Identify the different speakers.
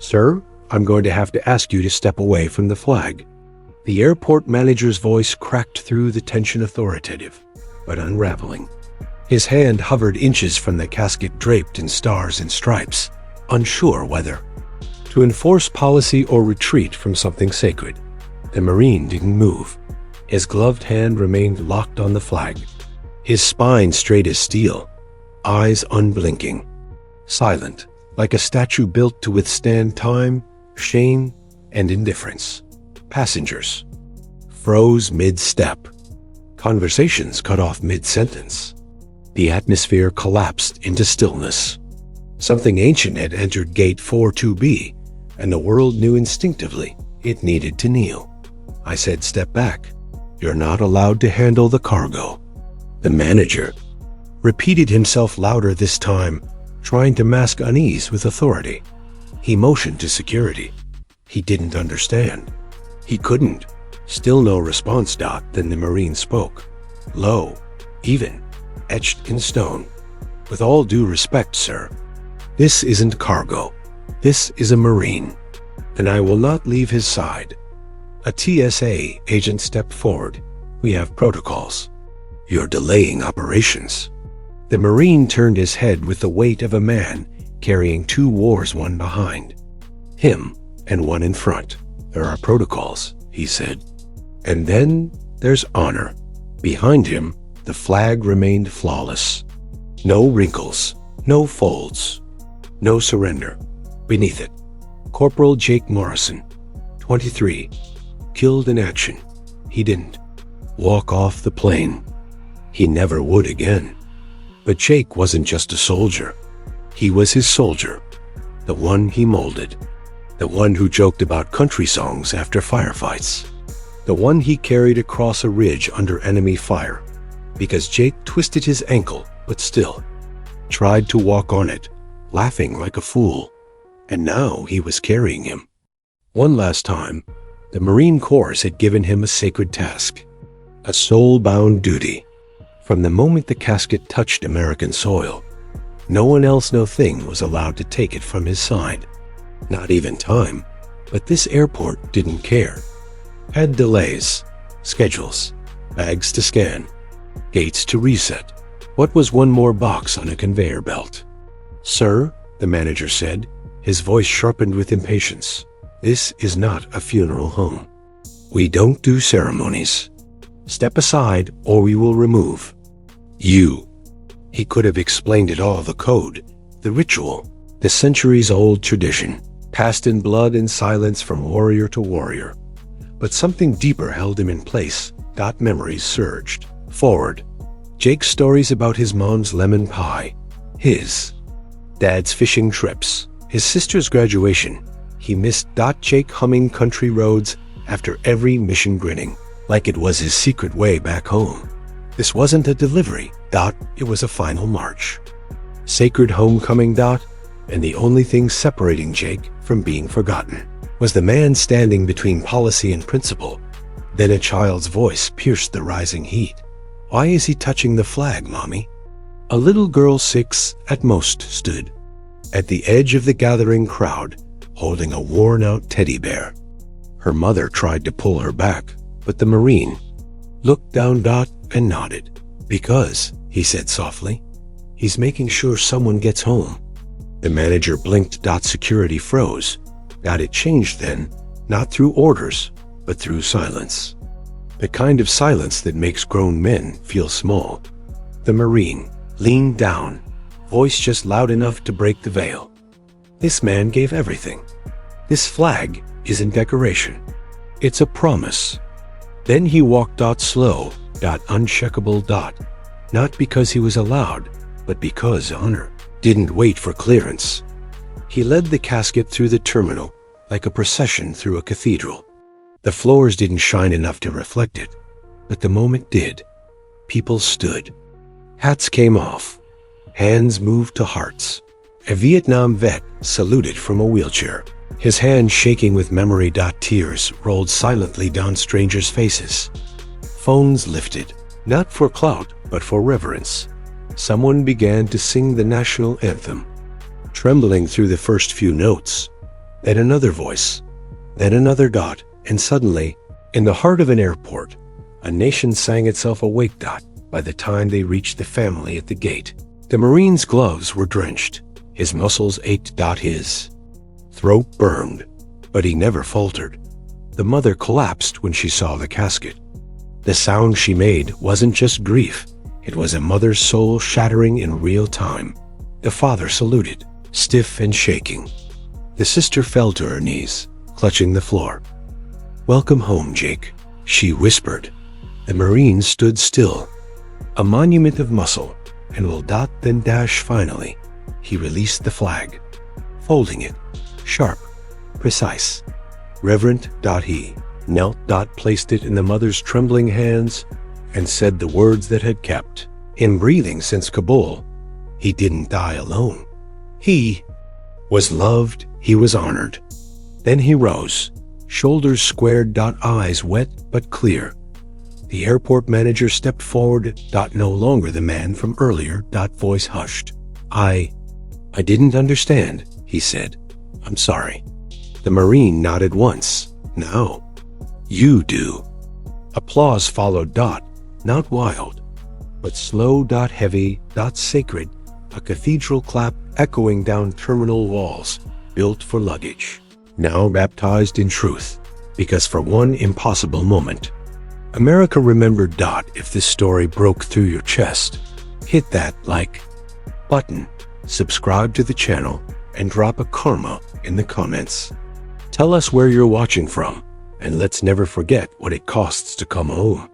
Speaker 1: "Sir, I'm going to have to ask you to step away from the flag." The airport manager's voice cracked through the tension, authoritative, but unraveling. His hand hovered inches from the casket draped in stars and stripes, unsure whether to enforce policy or retreat from something sacred. The Marine didn't move. His gloved hand remained locked on the flag, his spine straight as steel, eyes unblinking, silent, like a statue built to withstand time, shame, and indifference. Passengers froze mid-step. Conversations cut off mid-sentence. The atmosphere collapsed into stillness. Something ancient had entered Gate 42B, and the world knew instinctively it needed to kneel. I said, "Step back. You're not allowed to handle the cargo." The manager repeated himself louder this time, trying to mask unease with authority. He motioned to security. He didn't understand. He couldn't. Still no response. Then the Marine spoke. Low, even, etched in stone. "With all due respect, sir, this isn't cargo. This is a Marine, and I will not leave his side." A TSA agent stepped forward. "We have protocols. You're delaying operations." The Marine turned his head with the weight of a man carrying two wars, one behind him and one in front. "There are protocols," he said. "And then there's honor." Behind him, the flag remained flawless. No wrinkles, no folds, no surrender. Beneath it, Corporal Jake Morrison, 23, killed in action. He didn't walk off the plane. He never would again. But Jake wasn't just a soldier. He was his soldier, the one he molded, the one who joked about country songs after firefights, the one he carried across a ridge under enemy fire, because Jake twisted his ankle, but still tried to walk on it, laughing like a fool. And now he was carrying him. One last time, the Marine Corps had given him a sacred task, a soul-bound duty. From the moment the casket touched American soil, no one else, no thing was allowed to take it from his side. Not even time. But this airport didn't care. Had delays, schedules, bags to scan, gates to reset. What was one more box on a conveyor belt? "Sir," the manager said, his voice sharpened with impatience, "this is not a funeral home. We don't do ceremonies. Step aside or we will remove you." He could have explained it all, the code, the ritual, the centuries-old tradition, passed in blood and silence from warrior to warrior. But something deeper held him in place. Memories surged forward. Jake's stories about his mom's lemon pie, his dad's fishing trips, his sister's graduation. He missed Jake humming country roads after every mission, grinning like it was his secret way back home. This wasn't a delivery, it was a final march. Sacred homecoming, and the only thing separating Jake from being forgotten was the man standing between policy and principle. Then a child's voice pierced the rising heat. "Why is he touching the flag, Mommy?" A little girl, 6 at most, stood at the edge of the gathering crowd, holding a worn-out teddy bear. Her mother tried to pull her back, but the Marine looked down and nodded. "Because," he said softly, "he's making sure someone gets home." The manager blinked. Security froze. It changed then, not through orders, but through silence. The kind of silence that makes grown men feel small. The Marine leaned down, voice just loud enough to break the veil. "This man gave everything. This flag isn't decoration. It's a promise." Then he walked slow, uncheckable, not because he was allowed, but because honor didn't wait for clearance. He led the casket through the terminal like a procession through a cathedral. The floors didn't shine enough to reflect it, but the moment did. People stood. Hats came off. Hands moved to hearts. A Vietnam vet saluted from a wheelchair, his hand shaking with memory. Tears rolled silently down strangers' faces. Phones lifted, not for clout, but for reverence. Someone began to sing the national anthem, trembling through the first few notes. Then another voice, then another dot, and suddenly, in the heart of an airport, a nation sang itself awake. By the time they reached the family at the gate, the Marine's gloves were drenched. His muscles ached. His throat burned, but he never faltered. The mother collapsed when she saw the casket. The sound she made wasn't just grief. It was a mother's soul shattering in real time. The father saluted, stiff and shaking. The sister fell to her knees, clutching the floor. "Welcome home, Jake," she whispered. The Marine stood still, a monument of muscle, and will then dash. Finally, he released the flag, folding it, sharp, precise, reverent. He knelt. Placed it in the mother's trembling hands, and said the words that had kept him breathing since Kabul. He didn't die alone. He was loved. He was honored. Then he rose, shoulders squared. Eyes wet but clear. The airport manager stepped forward. No longer the man from earlier. Voice hushed. I didn't understand," he said. "I'm sorry." The Marine nodded once. "Now, you do." Applause followed. Not wild, but slow. Heavy. Sacred. A cathedral clap echoing down terminal walls, built for luggage. Now baptized in truth, because for one impossible moment, America remembered. If this story broke through your chest, hit that like button, subscribe to the channel, and drop a karma in the comments. Tell us where you're watching from, and let's never forget what it costs to come home.